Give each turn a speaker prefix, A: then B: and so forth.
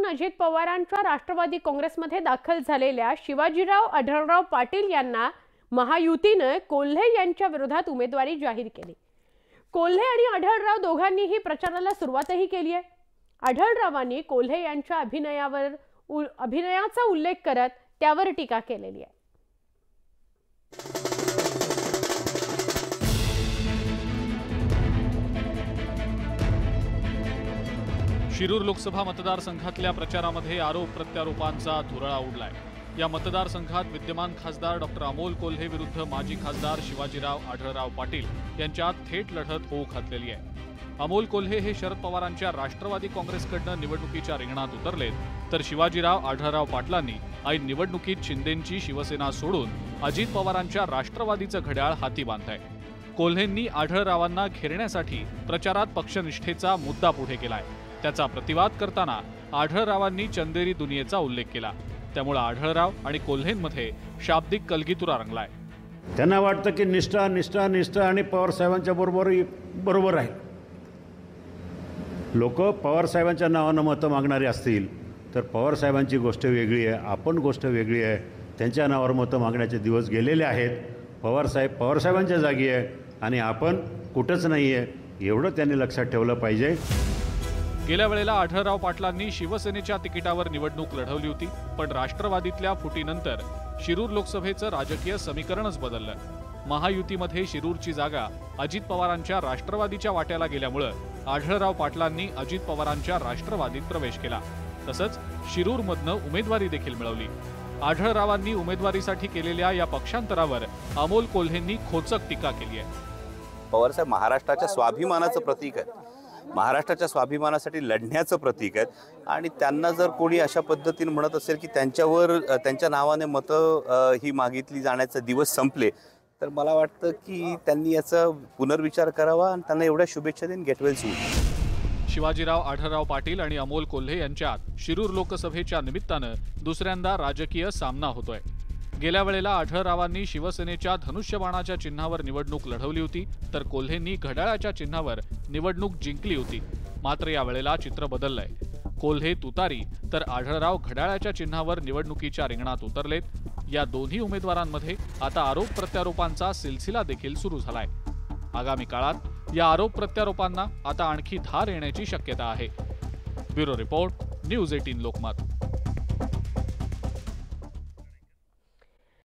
A: माध्यमातून अजित पवारांच्या राष्ट्रवादी काँग्रेसमध्ये दाखल झालेल्या शिवाजीराव आढळराव पाटील यांना महायुतीने कोल्हे यांच्या विरोधात उमेदवारी जाहीर केली। कोल्हे आणि आढळराव दोघांनीही प्रचाराला सुरुवातही केली आहे। आढळरावांनी कोल्हे यांच्या अभिनयाचा उल्लेख करत त्यावर टीका केलेली आहे।
B: शिरूर लोकसभा मतदारसंघातल्या प्रचारामध्ये आरोप प्रत्यारोपांचा धुरळा उडलाय। या मतदारसंघात विद्यमान खासदार डॉक्टर अमोल कोल्हे विरुद्ध माजी खासदार शिवाजीराव आढळराव पाटील यांच्यात थेट लढत होऊ घातलेली आहे। अमोल कोल्हे हे शरद पवारांच्या राष्ट्रवादी काँग्रेसकडनं निवडणुकीच्या रिंगणात उतरलेत, तर शिवाजीराव आढळराव पाटलांनी ऐन निवडणुकीत शिंदेंची शिवसेना सोडून अजित पवारांच्या राष्ट्रवादीचं घड्याळ हाती बांधलंय। कोल्हेंनी आढळरावांना घेरण्यासाठी प्रचारात पक्षनिष्ठेचा मुद्दा पुढे केलाय। त्याचा प्रतिवाद करताना आढळरावांनी चंदेरी दुनियेचा उल्लेख केला। त्यामुळे आढळराव आणि कोल्हेंमध्ये शाब्दिक कलगीतुरा रंगलाय।
C: त्यांना वाटतं की निष्ठा निष्ठा निष्ठा आणि पवार साहेबांच्या बरोबर आहे। लोक पवार साहेबांच्या नावानं मतं मागणारे असतील तर पवार साहेबांची गोष्ट वेगळी आहे, आपण गोष्ट वेगळी आहे। त्यांच्या नावावर मतं मागण्याचे दिवस गेलेले आहेत। पवार साहेबांच्या जागी आहे आणि आपण कुठंच नाही आहे, एवढं त्यांनी लक्षात ठेवलं पाहिजे।
B: गेल्या वेळेला आढळराव पाटलांनी शिवसेनेच्या तिकिटावर निवडणूक लढवली होती, पण राष्ट्रवादीतल्या फुटीनंतर शिरूर लोकसभेचं राजकीय समीकरणच बदललं। महायुतीमध्ये शिरूरची जागा अजित पवारांच्या राष्ट्रवादीच्या वाट्याला गेल्यामुळे आढळराव पाटलांनी अजित पवारांच्या राष्ट्रवादीत प्रवेश केला। तसंच शिरूरमधनं उमेदवारी देखील मिळवली। आढळरावांनी उमेदवारीसाठी केलेल्या या पक्षांतरावर अमोल कोल्हेंनी खोचक टीका केली आहे।
D: पवारसाहेब महाराष्ट्राच्या स्वाभिमानाचं प्रतीक आहे, महाराष्ट्राच्या स्वाभिमानासाठी लढण्याचं प्रतीक आहे आणि त्यांना जर कोणी अशा पद्धतीने म्हणत असेल की त्यांच्या नावाने मतं ही मागितली जाण्याचे दिवस संपले, तर मला वाटतं की त्यांनी याचा पुनर्विचार करावा आणि त्यांना एवढ्या शुभेच्छा देऊन गेट वेल सूट।
B: शिवाजीराव आढळराव पाटील आणि अमोल कोल्हे यांच्यात शिरूर लोकसभेच्या निमित्तानं दुसऱ्यांदा राजकीय सामना होतोय। गेल्या वेळेला आढळरावांनी शिवसेनेच्या धनुष्यबाणाच्या चिन्हावर निवडणूक लढवली होती, तर कोल्हेंनी घड्याळाच्या चिन्हावर निवडणूक जिंकली होती। मात्र या वेळेला चित्र बदललंय। कोल्हे तुतारी तर आढळराव घड्याळाच्या चिन्हावर निवडणुकीच्या रिंगणात उतरलेत। या दोन्ही उमेदवारांमध्ये आता आरोप प्रत्यारोपांचा सिलसिला देखील सुरू झालाय। आगामी काळात या आरोप प्रत्यारोपांना आता आणखी धार येण्याची शक्यता आहे। Bureau report, news 18 Lokmat.